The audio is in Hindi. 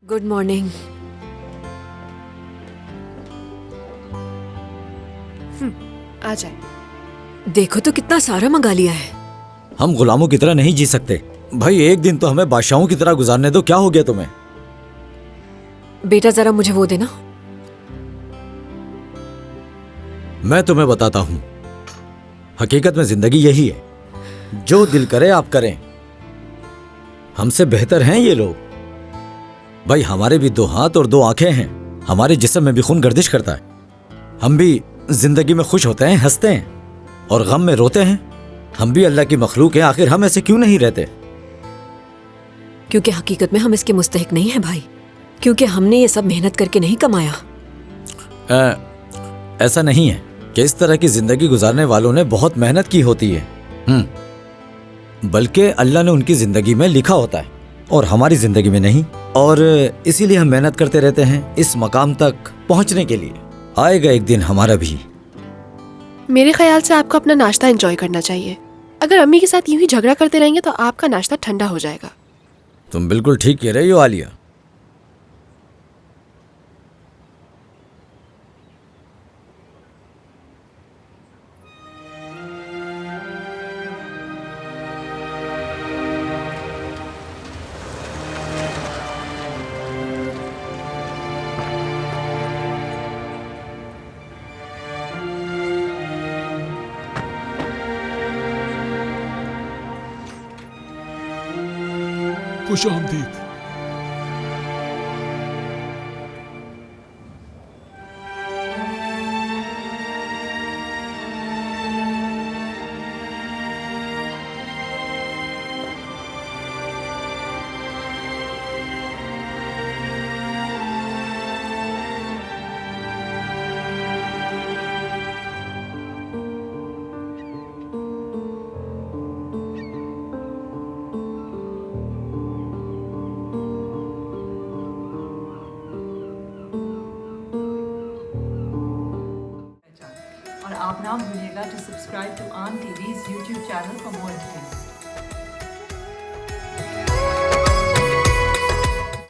Good morning. आ जाए। देखो तो कितना सारा मंगा लिया है। हम गुलामों की तरह नहीं जी सकते भाई। एक दिन तो हमें बादशाहों की तरह गुजारने दो। क्या हो गया तुम्हें? बेटा जरा मुझे वो देना। मैं तुम्हें बताता हूं, हकीकत में जिंदगी यही है, जो दिल करे आप करें। हमसे बेहतर हैं ये लोग। भाई हमारे भी 2 हाथ और 2 आंखें हैं, हमारे जिस्म में भी खून गर्दिश करता है। हम भी जिंदगी में खुश होते हैं, हंसते हैं और गम में रोते हैं। हम भी अल्लाह की मखलूक हैं, आखिर हम ऐसे क्यों नहीं रहते? क्योंकि हकीकत में हम इसके मुस्तहिक नहीं हैं भाई, क्योंकि हमने ये सब मेहनत करके नहीं कमाया। ऐसा नहीं है कि इस तरह की जिंदगी गुजारने वालों ने बहुत मेहनत की होती है, बल्कि अल्लाह ने उनकी जिंदगी में लिखा होता है और हमारी जिंदगी में नहीं। और इसीलिए हम मेहनत करते रहते हैं इस मकाम तक पहुंचने के लिए। आएगा एक दिन हमारा भी। मेरे ख्याल से आपको अपना नाश्ता एंजॉय करना चाहिए। अगर अम्मी के साथ यूं ही झगड़ा करते रहेंगे तो आपका नाश्ता ठंडा हो जाएगा। तुम बिल्कुल ठीक कह रही हो आलिया। खुशामदीद। और आप ना भूलिएगा टू सब्सक्राइब टू आन TVs YouTube channel for more updates.